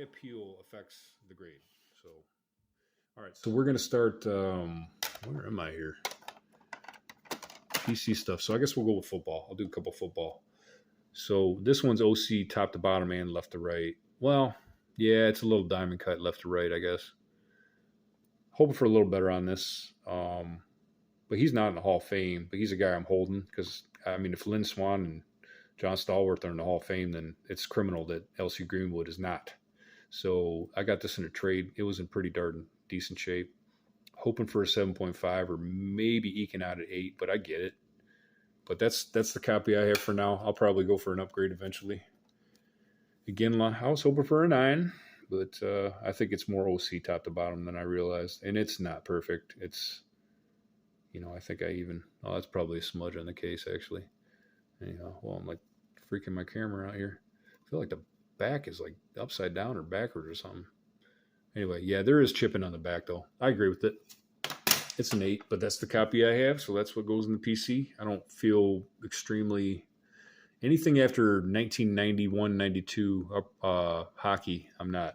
appeal affects the grade. So, all right. So we're gonna start. Where am I here? PC stuff. So I guess we'll go with football. I'll do a couple football. So this one's OC top to bottom and left to right. Well, yeah, it's a little diamond cut left to right, I guess. Hoping for a little better on this. But he's not in the Hall of Fame. But he's a guy I'm holding because I mean, if Lynn Swan and John Stallworth are in the Hall of Fame, then it's criminal that LC Greenwood is not. So I got this in a trade. It was in pretty darn decent shape. Hoping for a 7.5 or maybe eking out at 8, but I get it. But that's the copy I have for now. I'll probably go for an upgrade eventually. Again, I was hoping for a 9, but I think it's more OC top to bottom than I realized. And it's not perfect. It's, I think that's probably a smudge on the case, actually. Anyhow, well, I'm like freaking my camera out here. I feel like the back is like upside down or backward or something. Anyway, yeah, there is chipping on the back, though. I agree with it. It's an 8, but that's the copy I have, so that's what goes in the PC. I don't feel extremely... Anything after 1991-92 hockey, I'm not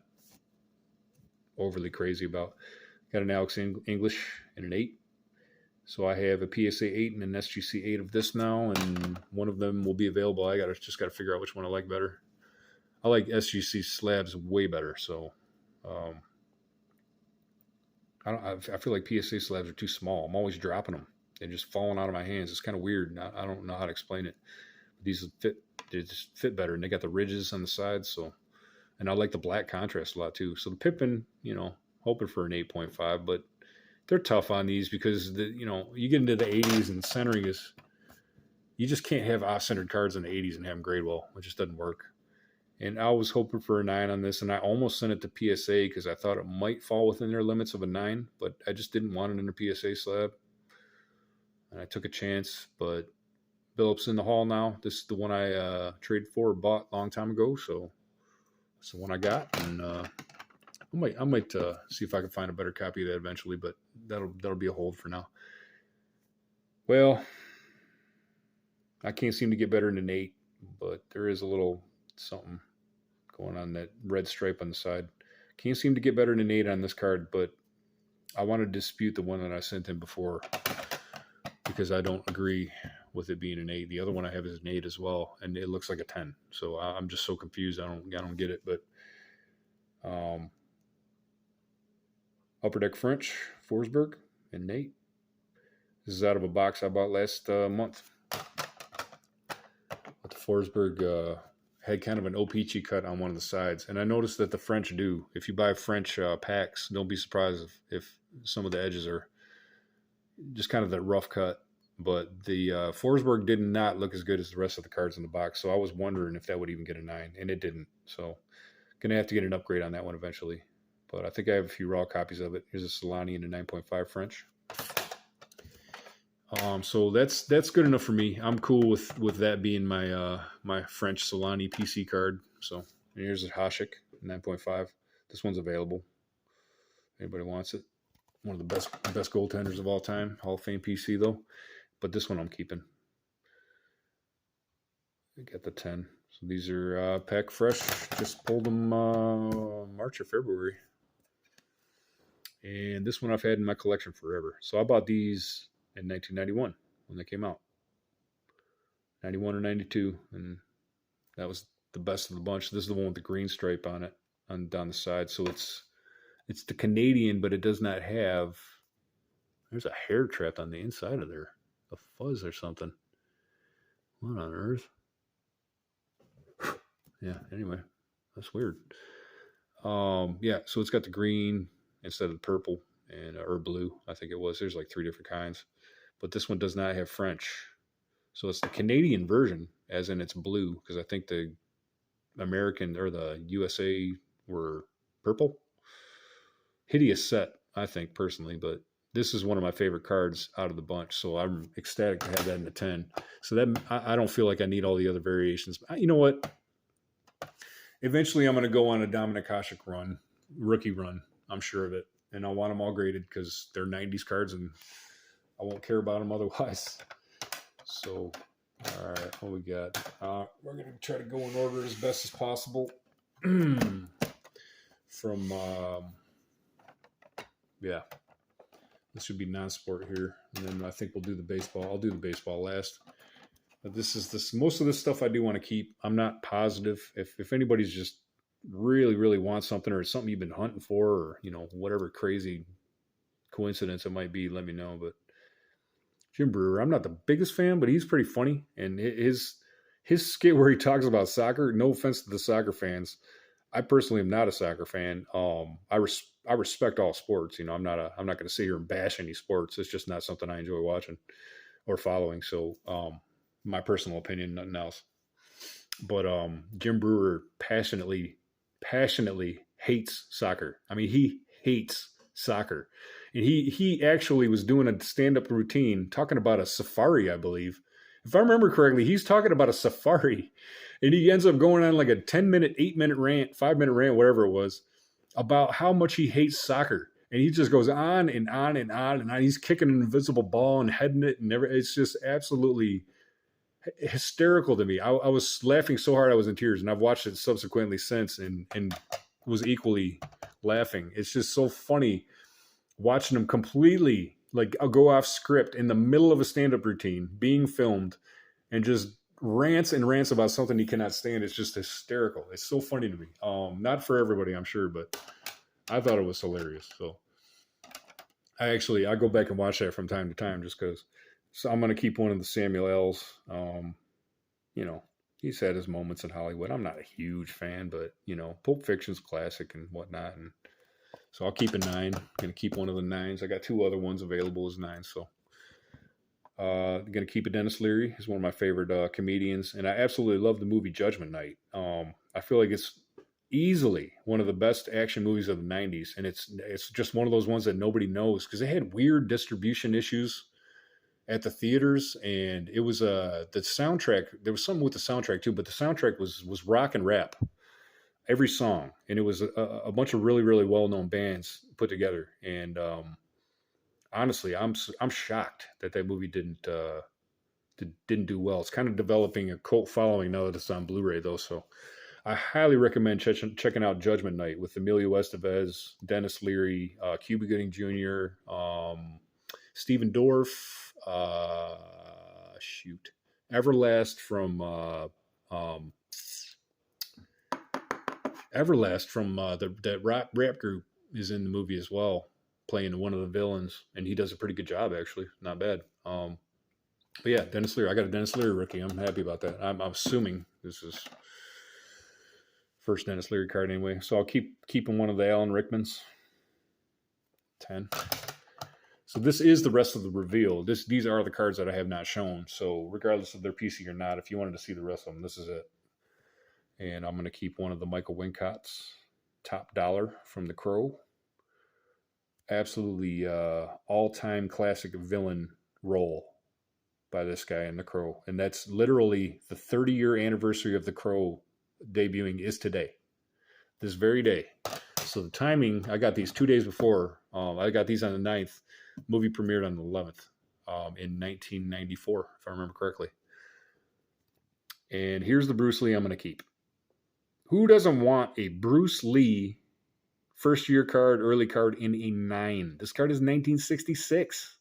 overly crazy about. Got an Alex English and an 8. So I have a PSA 8 and an SGC 8 of this now, and one of them will be available. I just got to figure out which one I like better. I like SGC slabs way better, so I feel like PSA slabs are too small. I'm always dropping them. They're just falling out of my hands. It's kind of weird. I don't know how to explain it. These they just fit better, and they got the ridges on the sides. So, and I like the black contrast a lot too. So the Pippin, hoping for an 8.5, but they're tough on these because you get into the 80s and centering is, you just can't have off-centered cards in the 80s and have them grade well. It just doesn't work. And I was hoping for a 9 on this, and I almost sent it to PSA because I thought it might fall within their limits of a 9, but I just didn't want it in a PSA slab. And I took a chance, but Phillips in the Hall now. This is the one I traded for or bought a long time ago, so it's the one I got. And I might see if I can find a better copy of that eventually, but that'll be a hold for now. Well, I can't seem to get better than an 8, but there is a little something going on that red stripe on the side. Can't seem to get better than an 8 on this card, but I want to dispute the one that I sent him before because I don't agree with it being an 8. The other one I have is an 8 as well, and it looks like a 10. So I'm just so confused. I don't get it. But Upper Deck French, Forsberg, and Nate. This is out of a box I bought last month. But the Forsberg had kind of an O-Peachy cut on one of the sides. And I noticed that the French do. If you buy French packs, don't be surprised if some of the edges are just kind of that rough cut. But the Forsberg did not look as good as the rest of the cards in the box. So I was wondering if that would even get a 9, and it didn't. So going to have to get an upgrade on that one eventually. But I think I have a few raw copies of it. Here's a Solani and a 9.5 French. So that's good enough for me. I'm cool with that being my my French Solani PC card. So here's a Hasek 9.5. This one's available. Anybody wants it? One of the best goaltenders of all time. Hall of Fame PC though. But this one I'm keeping. I got the 10. So these are pack fresh. Just pulled them March or February. And this one I've had in my collection forever. So I bought these in 1991 when they came out. 91 or 92. And that was the best of the bunch. This is the one with the green stripe on it, down the side. So it's the Canadian, but it does not have... There's a hair trap on the inside of there. A fuzz or something. What on earth? Yeah, anyway. That's weird. Yeah, so it's got the green instead of the purple and or blue, I think it was. There's like 3 different kinds. But this one does not have French. So it's the Canadian version, as in it's blue, because I think the American or the USA were purple. Hideous set, I think, personally, but this is one of my favorite cards out of the bunch, so I'm ecstatic to have that in the 10. So that I don't feel like I need all the other variations. You know what? Eventually, I'm going to go on a Dominik Hasek rookie run. I'm sure of it. And I want them all graded because they're 90s cards, and I won't care about them otherwise. So, all right, what we got? We're going to try to go in order as best as possible. from, yeah, this should be non-sport here. And then I think we'll do the baseball. I'll do the baseball last. But most of this stuff I do want to keep. I'm not positive. If anybody's just really, really wants something, or it's something you've been hunting for, or, whatever crazy coincidence it might be, let me know. But Jim Brewer, I'm not the biggest fan, but he's pretty funny. And his skit where he talks about soccer, no offense to the soccer fans, I personally am not a soccer fan. I respect all sports. I'm not going to sit here and bash any sports. It's just not something I enjoy watching or following. So, my personal opinion, nothing else. But Jim Brewer passionately hates soccer. I mean, he hates soccer. And he actually was doing a stand-up routine talking about a safari, I believe. If I remember correctly, he's talking about a safari. And he ends up going on like a 10-minute, 8-minute rant, 5-minute rant, whatever it was, about how much he hates soccer. And he just goes on and on and on and on. He's kicking an invisible ball and heading it, and it's just absolutely hysterical to me. I was laughing so hard I was in tears, and I've watched it subsequently since and was equally laughing. It's just so funny watching him completely like go off script in the middle of a stand-up routine being filmed and just rants and rants about something he cannot stand. It's just hysterical. It's so funny to me. Not for everybody, I'm sure, but I thought it was hilarious. So I go back and watch that from time to time just because. So I'm going to keep one of the Samuel L's. He's had his moments in Hollywood. I'm not a huge fan, but, Pulp Fiction's classic and whatnot. And so I'll keep a 9. I'm going to keep one of the 9s. I got 2 other ones available as 9s. So I'm going to keep it. Dennis Leary. He's one of my favorite comedians. And I absolutely love the movie Judgment Night. I feel like it's easily one of the best action movies of the 90s. And it's just one of those ones that nobody knows because they had weird distribution issues at the theaters, and it was the soundtrack. There was something with the soundtrack too, but the soundtrack was rock and rap, every song, and it was a bunch of really, really well-known bands put together. And honestly, I'm shocked that movie didn't do well. It's kind of developing a cult following now that it's on Blu-ray though. So I highly recommend checking out Judgment Night with Emilio Estevez, Dennis Leary, Cuba Gooding Jr., Stephen Dorff. Everlast from that rap group is in the movie as well, playing one of the villains, and he does a pretty good job actually. Not bad. But yeah, Dennis Leary. I got a Dennis Leary rookie. I'm happy about that. I'm assuming this is first Dennis Leary card anyway. So I'll keeping one of the Alan Rickmans. 10. So this is the rest of the reveal. These are the cards that I have not shown. So regardless of their PC or not, if you wanted to see the rest of them, this is it. And I'm going to keep one of the Michael Wincotts, Top Dollar from The Crow. Absolutely all-time classic villain role by this guy in The Crow. And that's literally the 30-year anniversary of The Crow debuting is today. This very day. So the timing, I got these 2 days before. I got these on the 9th. Movie premiered on the 11th in 1994, if I remember correctly. And here's the Bruce Lee I'm going to keep. Who doesn't want a Bruce Lee first-year card, early card in a 9? This card is 1966.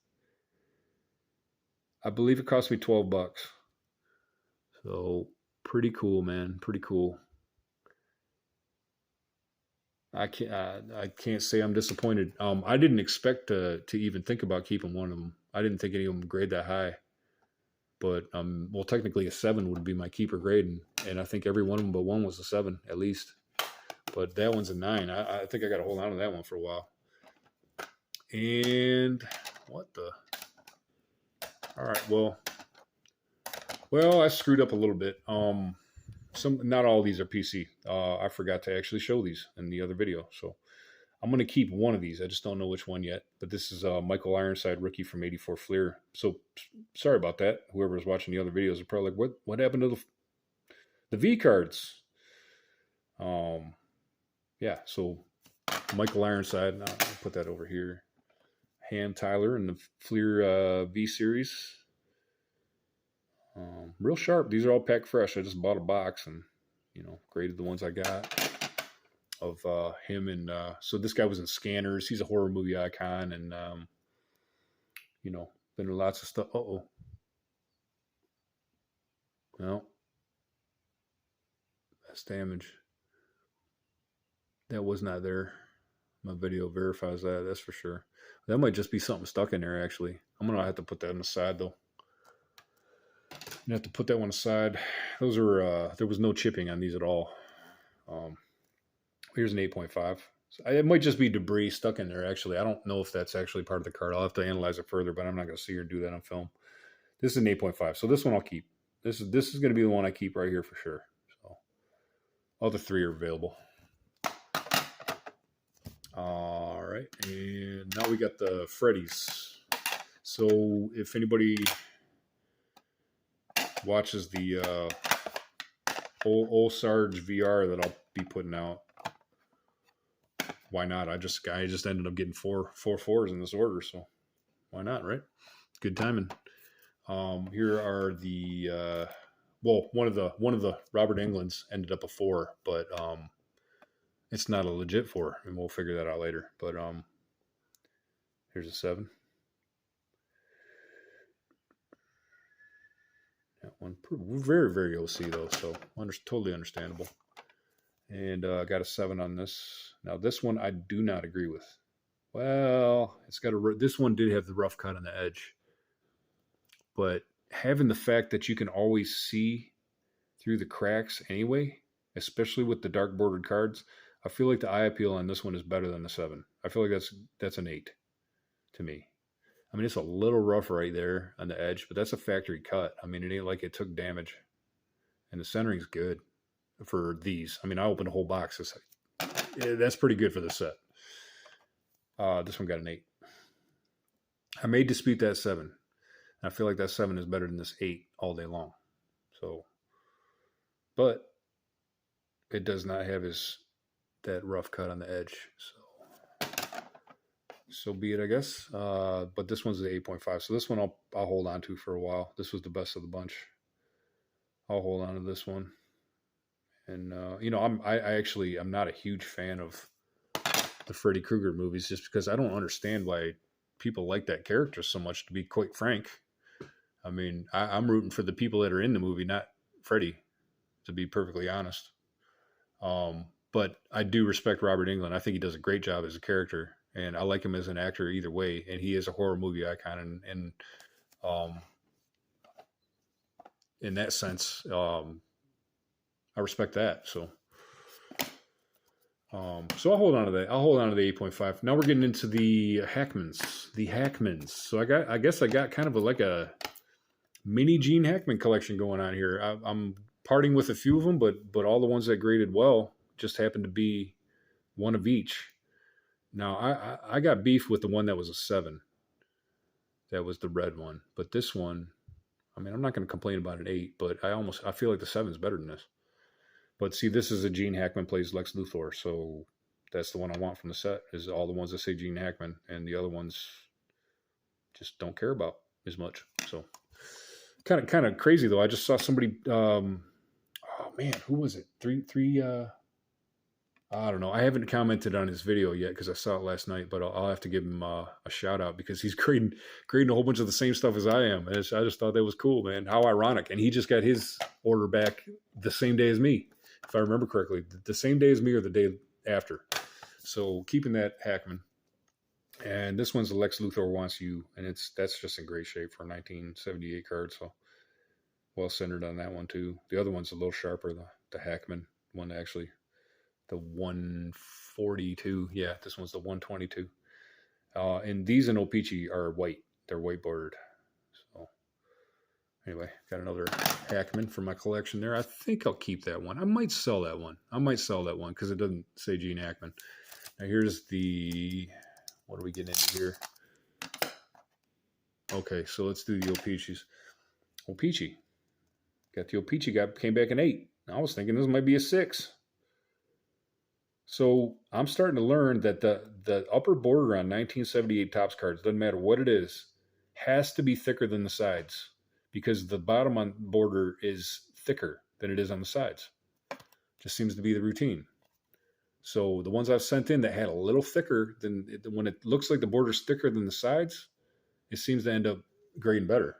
I believe it cost me $12. So pretty cool, man. Pretty cool. I can't say I'm disappointed. I didn't expect to even think about keeping one of them. I didn't think any of them grade that high. But well, technically a 7 would be my keeper grade, and I think every one of them but one was a 7 at least. But that one's a 9. I think I got to hold on to that one for a while. And what the? All right, well, I screwed up a little bit. Not all of these are PC. I forgot to actually show these in the other video, so I'm going to keep one of these. I just don't know which one yet. But this is Michael Ironside, rookie from '84 Fleer. So sorry about that. Whoever was watching the other videos is probably like, what happened to the V cards? Yeah. So Michael Ironside. I'll put that over here. Ham Tyler in the Fleer V series. Real sharp. These are all packed fresh. I just bought a box and, graded the ones I got. of him. And so this guy was in Scanners. He's a horror movie icon, and been in lots of stuff. No, that's damage. That was not there. My video verifies that. That's for sure. That might just be something stuck in there. Actually, I'm gonna have to put that on the side though. You have to put that one aside. Those are there was no chipping on these at all. Here's an 8.5. So it might just be debris stuck in there. Actually, I don't know if that's actually part of the card. I'll have to analyze it further, but I'm not going to sit here and do that on film. This is an 8.5, so this one I'll keep. This is going to be the one I keep right here for sure. So other three are available. All right, and now we got the Freddy's. So if anybody watches the old Sarge VR that I'll be putting out, why not? I just ended up getting four fours in this order, so why not, right? Good timing. Here are the one of the Robert Englunds ended up a 4, but it's not a legit 4, and we'll figure that out later. But here's a 7. That one very, very OC though, so totally understandable. And I got a 7 on this. Now this one I do not agree with. Well, this one did have the rough cut on the edge, but having the fact that you can always see through the cracks anyway, especially with the dark bordered cards, I feel like the eye appeal on this one is better than the 7. I feel like that's an 8 to me. I mean, it's a little rough right there on the edge, but that's a factory cut. I mean, it ain't like it took damage, and the centering's good for these. I mean, I opened a whole box. That's pretty good for the set. This one got an 8. I may dispute that 7. I feel like that 7 is better than this 8 all day long. So, but it does not have that rough cut on the edge. So be it, I guess. But this one's the 8.5. So this one I'll hold on to for a while. This was the best of the bunch. I'll hold on to this one. And I'm not a huge fan of the Freddy Krueger movies just because I don't understand why people like that character so much, to be quite frank. I mean, I'm rooting for the people that are in the movie, not Freddy, to be perfectly honest. But I do respect Robert Englund. I think he does a great job as a character, and I like him as an actor either way. And he is a horror movie icon, and in that sense, I respect that. So I'll hold on to that. I'll hold on to the 8.5. Now we're getting into the Hackmans. So I guess I got kind of like a mini Gene Hackman collection going on here. I'm parting with a few of them, but all the ones that graded well just happened to be one of each. Now I got beef with the one that was a 7. That was the red one. But this one, I mean, I'm not going to complain about an 8, but I feel like the 7 is better than this. But see, this is a Gene Hackman plays Lex Luthor, so that's the one I want from the set, is all the ones that say Gene Hackman, and the other ones just don't care about as much. So kind of crazy though. I just saw somebody. Oh man, who was it? Three. I don't know. I haven't commented on his video yet because I saw it last night, but I'll have to give him a shout out because he's grading a whole bunch of the same stuff as I am. And I just thought that was cool, man. How ironic. And he just got his order back the same day as me, if I remember correctly. The same day as me or the day after. So keeping that Hackman. And this one's the Lex Luthor Wants You, and that's just in great shape for a 1978 card. So well centered on that one too. The other one's a little sharper, the Hackman one actually. The 142. Yeah, this one's the 122. And these in O-Pee-Chee are white. They're white bordered. So anyway, got another Hackman for my collection there. I think I'll keep that one. I might sell that one because it doesn't say Gene Hackman. Now here's what are we getting into here? Okay, so let's do the O-Pee-Chees. O-Pee-Chee. Got the O-Pee-Chee came back an 8. I was thinking this might be a 6. So I'm starting to learn that the upper border on 1978 Topps cards, doesn't matter what it is, has to be thicker than the sides because the bottom on border is thicker than it is on the sides. Just seems to be the routine. So the ones I've sent in that had a little thicker than when it looks like the border's thicker than the sides, it seems to end up grading better.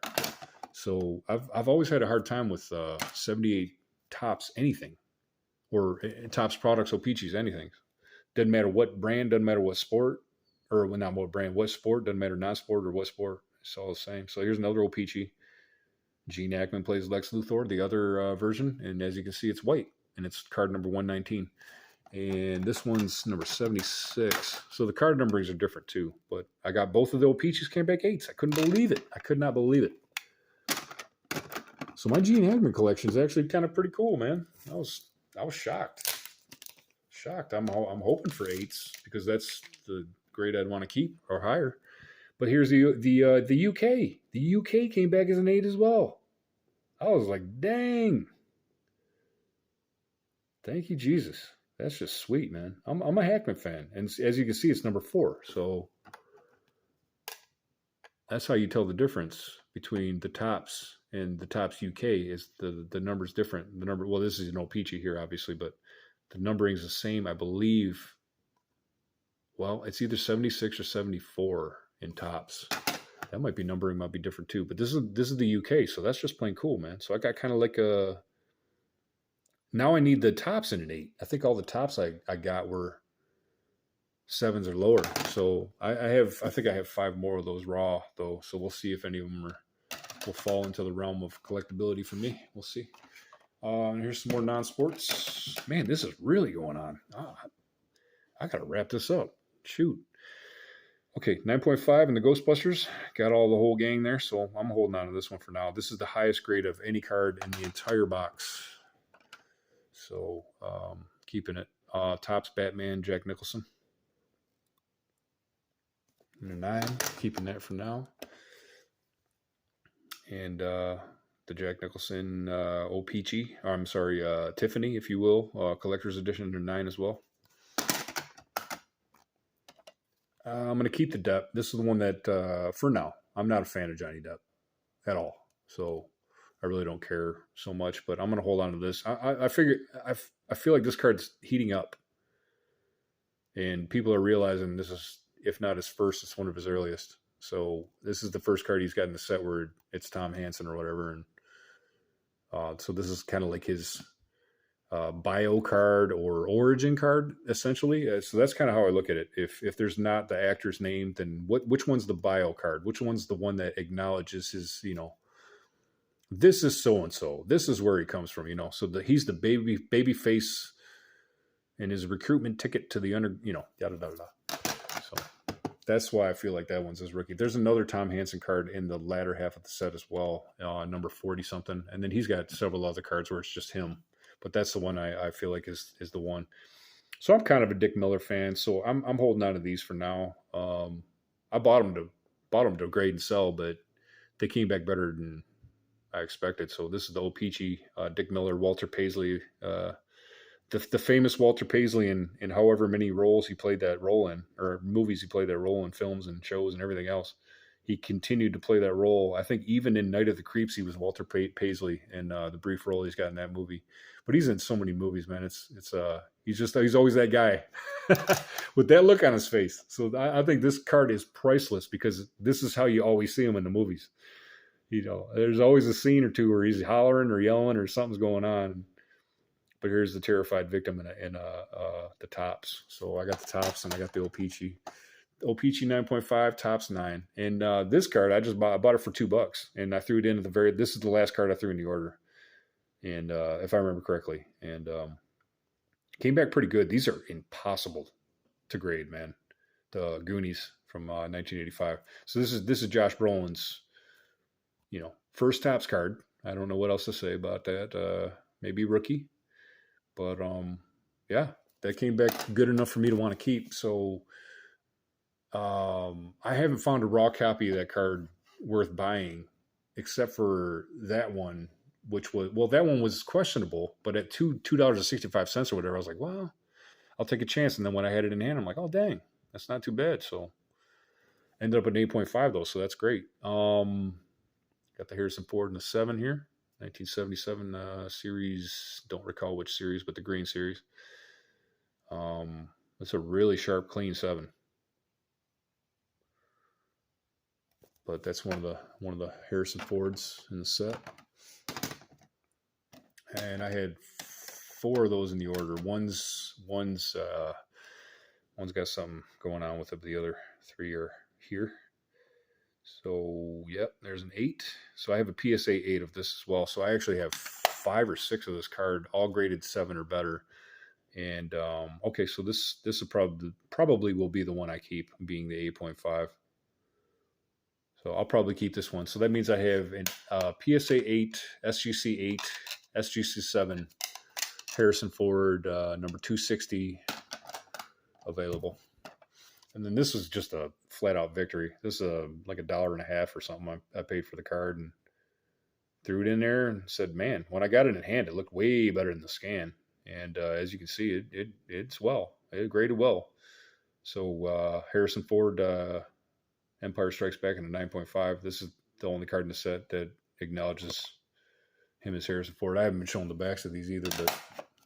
So I've always had a hard time with 78 tops anything or tops products, O-Pee-Chees, anything. Doesn't matter what brand, doesn't matter what sport, or well, not what brand, what sport, doesn't matter non-sport or what sport. It's all the same. So here's another O-Pee-Chee. Gene Hackman plays Lex Luthor, the other version, and as you can see, it's white, and it's card number 119. And this one's number 76. So the card numberings are different too. But I got both of the O-Pee-Chees came back 8s. I couldn't believe it. I could not believe it. So my Gene Hackman collection is actually kind of pretty cool, man. I was shocked. Shocked. I'm hoping for 8s because that's the grade I'd want to keep or higher. But here's the UK. The UK came back as an 8 as well. I was like, dang. Thank you, Jesus. That's just sweet, man. I'm a Hackman fan. And as you can see, it's number 4. So that's how you tell the difference between the tops and the tops UK is the number's different. The number, well, this is an O-Pee-Chee here, obviously, but the numbering is the same, I believe. Well, it's either 76 or 74 in tops. That might be numbering might be different too. But this is the UK, so that's just plain cool, man. So I got kind of like a. Now I need the tops in an 8. I think all the tops I got were 7s or lower. So I think I have 5 more of those raw though. So we'll see if any of them will fall into the realm of collectability for me. We'll see. And here's some more non-sports. Man, this is really going on. I gotta wrap this up. Shoot. Okay, 9.5 in the Ghostbusters. Got all the whole gang there, so I'm holding on to this one for now. This is the highest grade of any card in the entire box. So keeping it. Topps Batman, Jack Nicholson. And a 9, keeping that for now. And the Jack Nicholson O-Pee-Chee, I'm sorry, Tiffany, if you will, collector's edition under 9 as well. I'm going to keep the Depp. This is the one that, for now, I'm not a fan of Johnny Depp at all. So I really don't care so much, but I'm going to hold on to this. I feel like this card's heating up. And people are realizing this is, if not his first, it's one of his earliest. So this is the first card he's got in the set where it's Tom Hansen or whatever. And so this is kind of like his bio card or origin card, essentially. So that's kind of how I look at it. If there's not the actor's name, then which one's the bio card? Which one's the one that acknowledges his, this is so-and-so. This is where he comes from, So he's the baby face and his recruitment ticket to the yada-da-da. So that's why I feel like that one's his rookie. There's another Tom Hansen card in the latter half of the set as well, number 40-something. And then he's got several other cards where it's just him. But that's the one I feel like is the one. So I'm kind of a Dick Miller fan, so I'm holding on to these for now. I bought them to grade and sell, but they came back better than I expected. So this is the O-Pee-Chee, Dick Miller, Walter Paisley, the famous Walter Paisley in however many roles he played that role in, or movies he played that role in, films and shows and everything else. He continued to play that role. I think even in Night of the Creeps, he was Walter Paisley in the brief role he's got in that movie. But he's in so many movies, man. He's always that guy with that look on his face. So I think this card is priceless because this is how you always see him in the movies. There's always a scene or two where he's hollering or yelling or something's going on. But here's the terrified victim in the Topps. So I got the Topps and I got the O-Pee-Chee. O-Pee-Chee 9.5, Topps 9. And this card, I bought it for $2. And I threw it in this is the last card I threw in the order. And if I remember correctly. And came back pretty good. These are impossible to grade, man. The Goonies from 1985. So this is Josh Brolin's, first Topps card. I don't know what else to say about that. Maybe rookie. But yeah, that came back good enough for me to want to keep. So I haven't found a raw copy of that card worth buying, except for that one, that one was questionable, but at $2.65 or whatever, I was like, well, I'll take a chance. And then when I had it in hand, I'm like, oh, dang, that's not too bad. So ended up at 8.5 though. So that's great. Got the Harrison Ford in the 7 here. 1977 series. Don't recall which series, but the green series. It's a really sharp, clean 7. But that's one of the Harrison Fords in the set. And I had 4 of those in the order. One's got something going on with it. The other 3 are here. So yep, there's an 8. So I have a PSA 8 of this as well. So I actually have 5 or 6 of this card, all graded 7 or better. And okay, so this is probably will be the one I keep, being the 8.5. So I'll probably keep this one. So that means I have a PSA 8, SGC 8, SGC 7, Harrison Ford number 260 available. And then this was just a flat out victory. This is like $1.50 or something I paid for the card, and threw it in there and said, man, when I got it in hand, it looked way better than the scan. And as you can see, it's well. It graded well. So Harrison Ford Empire Strikes Back in a 9.5. This is the only card in the set that acknowledges him as Harrison Ford. I haven't been showing the backs of these either, but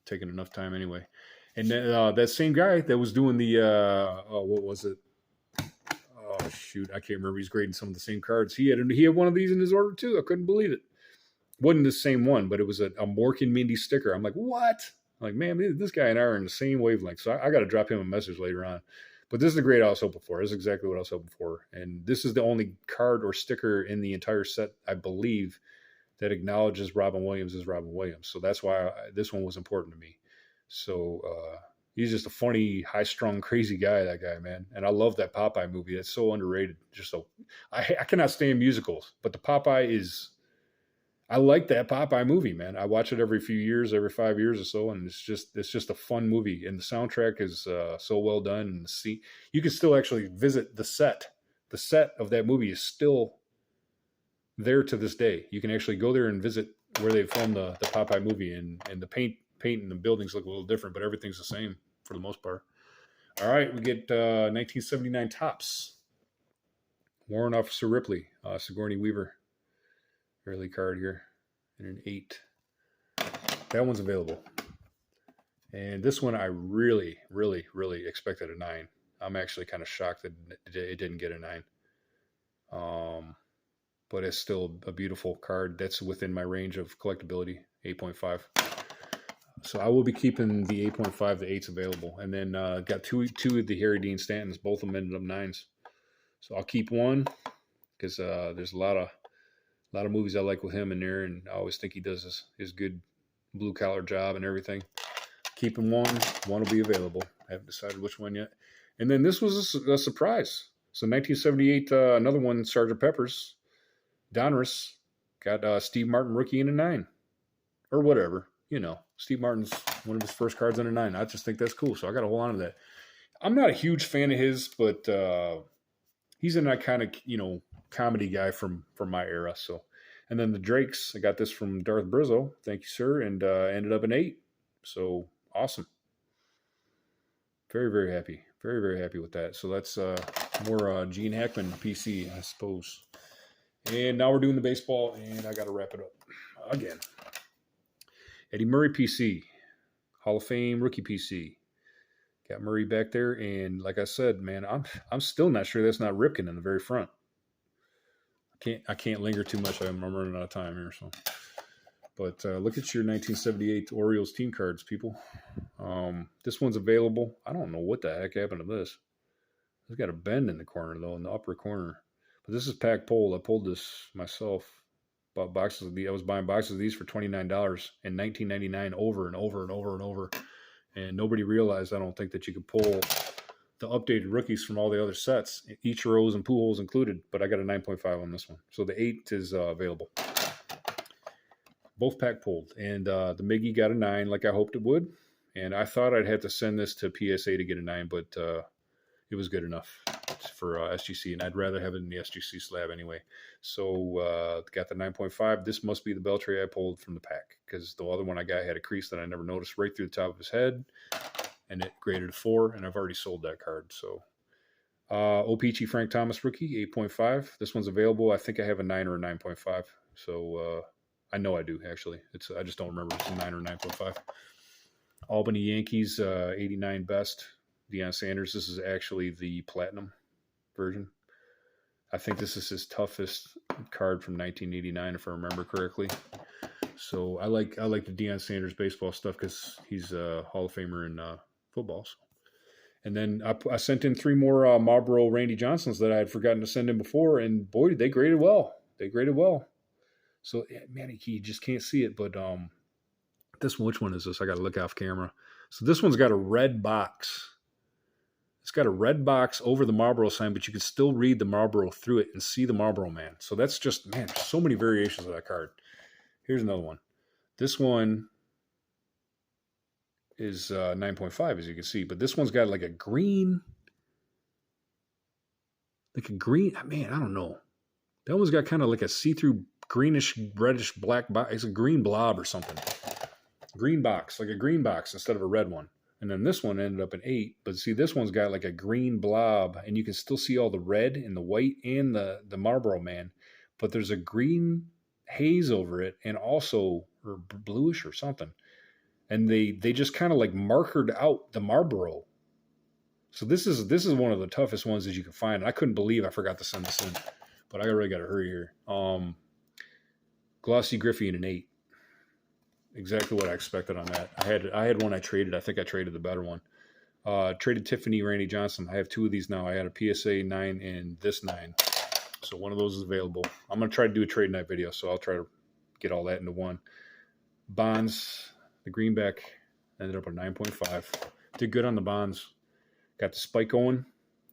taking enough time anyway. And then that same guy that was doing the what was it? Oh shoot, I can't remember. He's grading some of the same cards. He had one of these in his order too. I couldn't believe it. Wasn't the same one, but it was a Mork and Mindy sticker. I'm like, what? I'm like, man, this guy and I are in the same wavelength. So I got to drop him a message later on. But this is the grade I was hoping for. This is exactly what I was hoping for. And this is the only card or sticker in the entire set, I believe, that acknowledges Robin Williams as Robin Williams. So that's why this one was important to me. So he's just a funny, high-strung, crazy guy, that guy, man. And I love that Popeye movie. It's so underrated. I cannot stand musicals, but the Popeye is... I like that Popeye movie, man. I watch it every few years, every 5 years or so, and it's just a fun movie. And the soundtrack is so well done. And you can still actually visit the set. The set of that movie is still there to this day. You can actually go there and visit where they filmed the Popeye movie, and the paint and the buildings look a little different, but everything's the same for the most part. All right, we get 1979 Topps. Warrant Officer Ripley, Sigourney Weaver. Early card here in an 8. That one's available. And this one I really, really, really expected a 9. I'm actually kind of shocked that it didn't get a 9. But it's still a beautiful card. That's within my range of collectability, 8.5. So I will be keeping the 8.5. The 8's available. And then got two of the Harry Dean Stantons. Both of them ended up 9s. So I'll keep one because there's a lot of movies I like with him in there, and I always think he does his good blue-collar job and everything. Keeping one. One will be available. I haven't decided which one yet. And then this was a surprise. So 1978, another one, Sgt. Pepper's, Donruss, got Steve Martin rookie in a 9. Or whatever. You know, Steve Martin's one of his first cards in a 9. I just think that's cool, so I got to hold on to that. I'm not a huge fan of his, but he's an iconic, comedy guy from my era. So, and then the Drakes, I got this from Darth Brizzo, thank you, sir, and ended up an 8. So awesome. Very, very happy. Very, very happy with that. So that's more Gene Hackman PC, I suppose. And now we're doing the baseball, and I got to wrap it up again. Eddie Murray PC, Hall of Fame rookie PC. Got Murray back there, and like I said, man, I'm still not sure that's not Ripken in the very front. I can't linger too much. I'm running out of time here. So, but look at your 1978 Orioles team cards, people. This one's available. I don't know what the heck happened to this. It's got a bend in the corner though, in the upper corner. But this is pack pulled. I pulled this myself. Bought boxes of these. I was buying boxes of these for $29 in 1999, over and over and over and over. And nobody realized, I don't think, that you could pull the updated rookies from all the other sets, Ichiro's and Pujols included, but I got a 9.5 on this one. So the 8 is available. Both pack pulled. And the Miggy got a 9 like I hoped it would. And I thought I'd have to send this to PSA to get a 9, but it was good enough for SGC. And I'd rather have it in the SGC slab anyway. So got the 9.5. This must be the Beltre I pulled from the pack, because the other one I got had a crease that I never noticed right through the top of his head. And it graded a 4, and I've already sold that card. So, O-Pee-Chee Frank Thomas rookie, 8.5. This one's available. I think I have a 9 or a 9.5. So, I know I do, actually. I just don't remember if it's a 9 or 9.5. Albany Yankees 89 best. Deion Sanders. This is actually the platinum version. I think this is his toughest card from 1989, if I remember correctly. So I like the Deion Sanders baseball stuff because he's a Hall of Famer in football. So. And then I sent in 3 more Marlboro Randy Johnsons that I had forgotten to send in before, and boy, did they graded well. They graded well. So man, you just can't see it, but this one, which one is this? I got to look off camera. So this one's got a red box. It's got a red box over the Marlboro sign, but you can still read the Marlboro through it and see the Marlboro Man. So that's just, man, there's so many variations of that card. Here's another one. This one is 9.5, as you can see, but this one's got like a green, man, I don't know. That one's got kind of like a see-through greenish, reddish, black box. It's a green blob or something. Green box, like a green box instead of a red one. And then this one ended up an 8. But see, this one's got like a green blob, and you can still see all the red and the white and the Marlboro Man. But there's a green haze over it, and also or bluish or something. And they just kind of like markered out the Marlboro. So this is one of the toughest ones that you can find. And I couldn't believe I forgot to send this in, but I really got to hurry here. Glossy Griffey in an 8. Exactly what I expected on that. I had one I traded. I think I traded the better one. Traded Tiffany Randy Johnson. I have 2 of these now. I had a PSA 9 and this 9. So one of those is available. I'm going to try to do a trade night video, so I'll try to get all that into one. Bonds, the greenback, ended up at 9.5. Did good on the bonds. Got the spike going.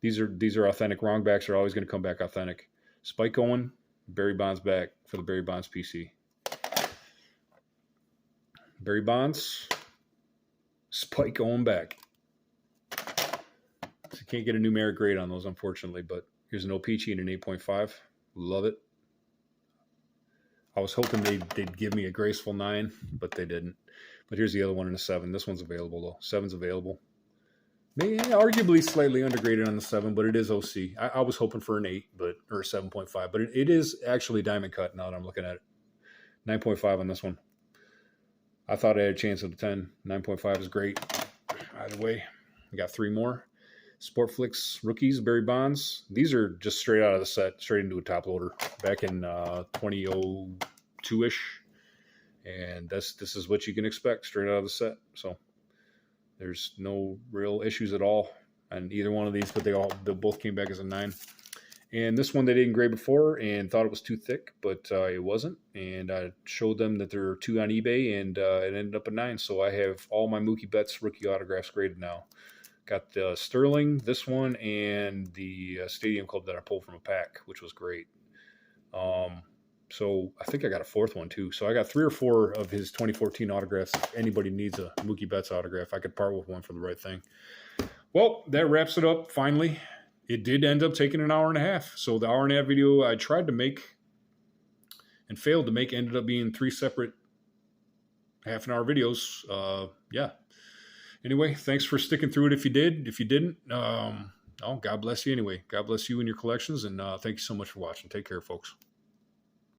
These are authentic. Wrong backs are always going to come back authentic. Spike going. Barry Bonds back for the Barry Bonds PC. Barry Bonds, spike going back. So you can't get a numeric grade on those, unfortunately, but here's an O-Peachy and an 8.5. Love it. I was hoping they'd give me a graceful 9, but they didn't. But here's the other one in a 7. This one's available, though. 7's available. Maybe arguably slightly undergraded on the 7, but it is OC. I was hoping for an 8, or a 7.5, but it is actually diamond cut now that I'm looking at it. 9.5 on this one. I thought I had a chance at the 10. 9.5 is great. Either way, we got 3 more. Sportflix rookies, Barry Bonds. These are just straight out of the set, straight into a top loader back in 2002-ish. And this is what you can expect straight out of the set. So there's no real issues at all on either one of these, but they both came back as a 9. And this one they didn't grade before and thought it was too thick, but it wasn't. And I showed them that there are 2 on eBay, and it ended up a 9. So I have all my Mookie Betts rookie autographs graded now. Got the Sterling, this one, and the Stadium Club that I pulled from a pack, which was great. So I think I got a 4th one too. So I got 3 or 4 of his 2014 autographs. If anybody needs a Mookie Betts autograph, I could part with one for the right thing. Well, that wraps it up finally. It did end up taking an hour and a half. So the hour and a half video I tried to make and failed to make ended up being 3 separate half-an-hour videos. Yeah. Anyway, thanks for sticking through it if you did. If you didn't, God bless you anyway. God bless you and your collections, and thank you so much for watching. Take care, folks.